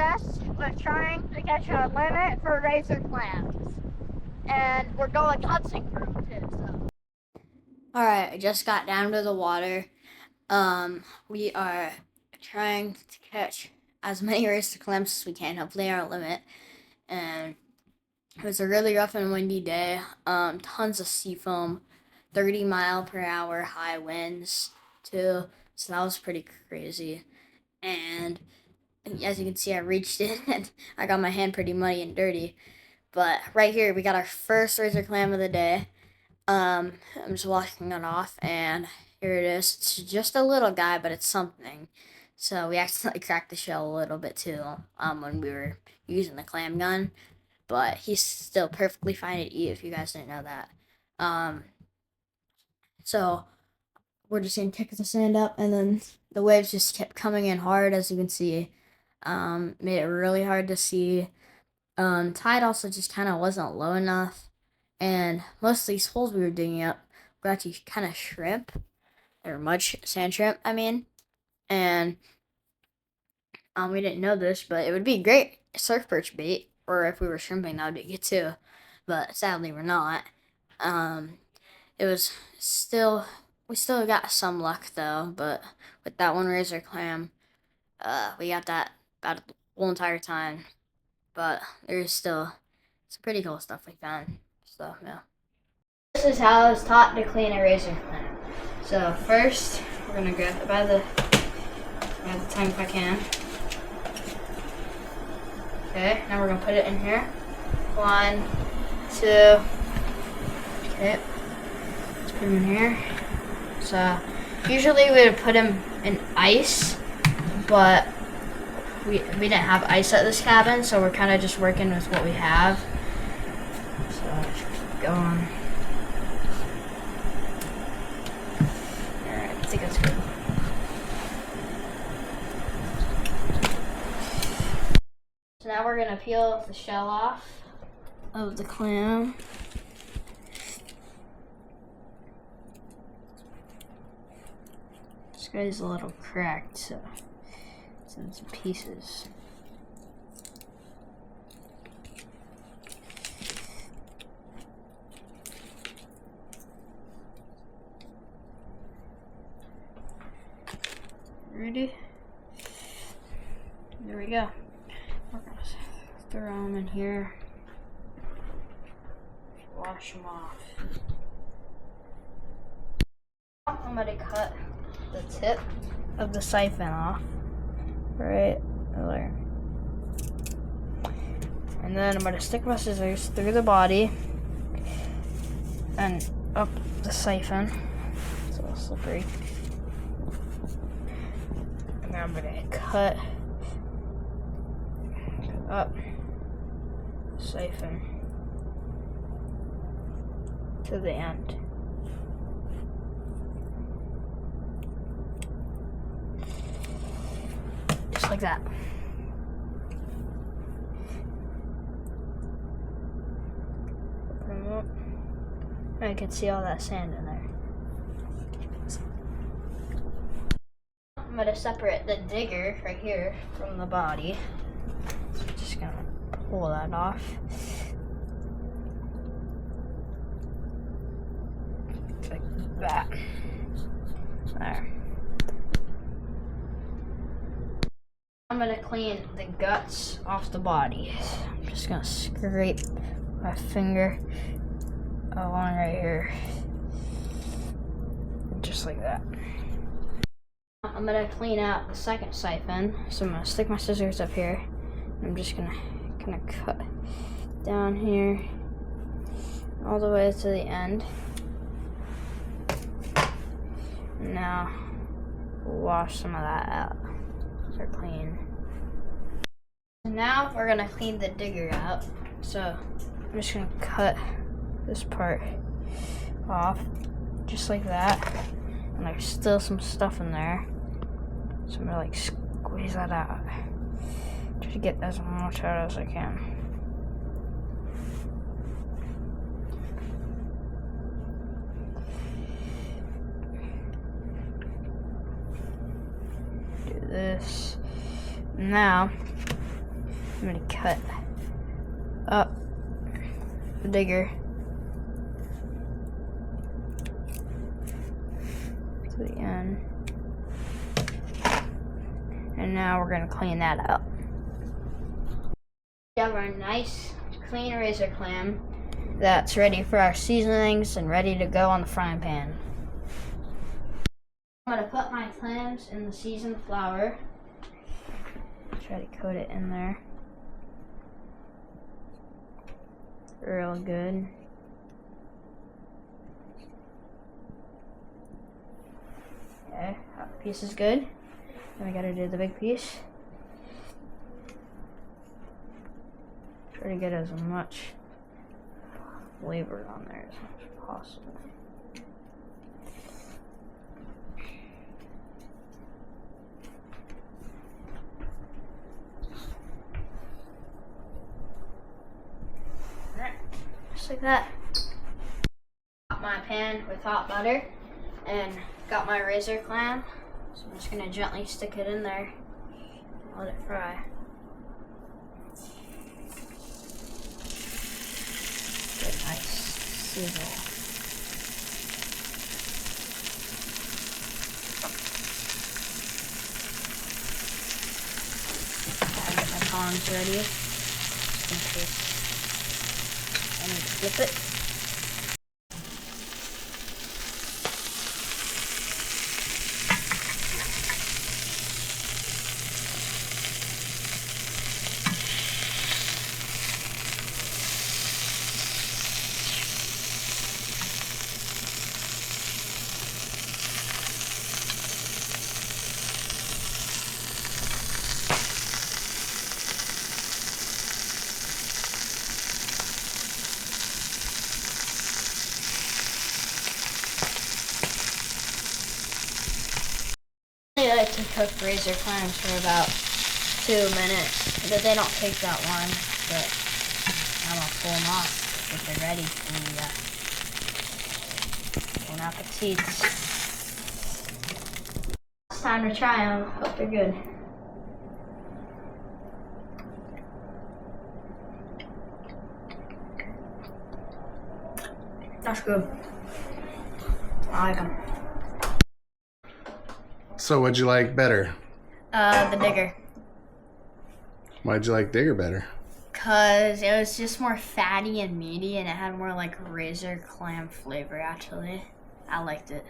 obsessed with trying to catch a limit for razor clams. And we're going hunting for them too, so. Alright, I just got down to the water. We are trying to catch as many razor clams as we can, hopefully our limit. And it was a really rough and windy day. Tons of sea foam, 30-mile-per-hour high winds too. So that was pretty crazy. And as you can see, I reached in and I got my hand pretty muddy and dirty. But right here, we got our first razor clam of the day. I'm just washing it off, and here it is. It's just a little guy, but it's something. So we accidentally cracked the shell a little bit too when we were using the clam gun. But he's still perfectly fine to eat if you guys didn't know that. So we're just gonna kick the sand up, and then the waves just kept coming in hard, as you can see. Made it really hard to see. Tide also just kind of wasn't low enough, and most of these holes we were digging up were actually kind of shrimp, or sand shrimp, I mean. And we didn't know this, but it would be great surf perch bait, or if we were shrimping, that would be good too. But sadly, we're not. It was still, we still got some luck though, but with that one razor clam, we got that about the whole entire time. But there's still some pretty cool stuff we found. So, yeah. This is how I was taught to clean a razor clam. So, first, we're going to grab it by the tongue if I can. Okay, now we're going to put it in here. 1, 2. Okay. Let's put him in here. So, usually we would put him in ice, but we didn't have ice at this cabin, so we're kind of just working with what we have. So, go on. Alright, I think that's good. So now we're going to peel the shell off of the clam. This guy's a little cracked, so it's in some pieces. Ready? There we go. We're gonna throw them in here. Wash them off. I'm gonna cut the tip of the siphon off. Right there. And then I'm going to stick my scissors through the body and up the siphon. It's a little slippery. And then I'm going to cut up the siphon to the end. Like that. Open them up. I can see all that sand in there. I'm going to separate the digger right here from the body. So I'm just going to pull that off. Like that. There. I'm going to clean the guts off the body. I'm just going to scrape my finger along right here. Just like that. I'm going to clean out the second siphon. So I'm going to stick my scissors up here. I'm just going to kind of cut down here all the way to the end. And now we'll wash some of that out. They're clean. So now we're gonna clean the digger out. So I'm just gonna cut this part off, just like that. And there's still some stuff in there. So I'm gonna like squeeze that out. Try to get as much out as I can. Do this. Now I'm gonna cut up the digger to the end. And now we're gonna clean that up. We have our nice clean razor clam that's ready for our seasonings and ready to go on the frying pan. I'm gonna put my clams in the seasoned flour. Try to coat it in there real good. Okay, that piece is good. Then we gotta do the big piece. Try to get as much flavor on there as much as possible. Alright, just like that. Got my pan with hot butter and got my razor clam. So I'm just gonna gently stick it in there, let it fry. Get a nice sizzle. I get my tongs ready, just in case I need to flip it. I like to cook razor clams for about 2 minutes, but they don't take that long. But I'm gonna pull them off if they're ready. And bon appetit. It's time to try them. Hope they're good. That's good. I like them. So what'd you like better? The digger. Why'd you like digger better? Cause it was just more fatty and meaty and it had more like razor clam flavor actually. I liked it.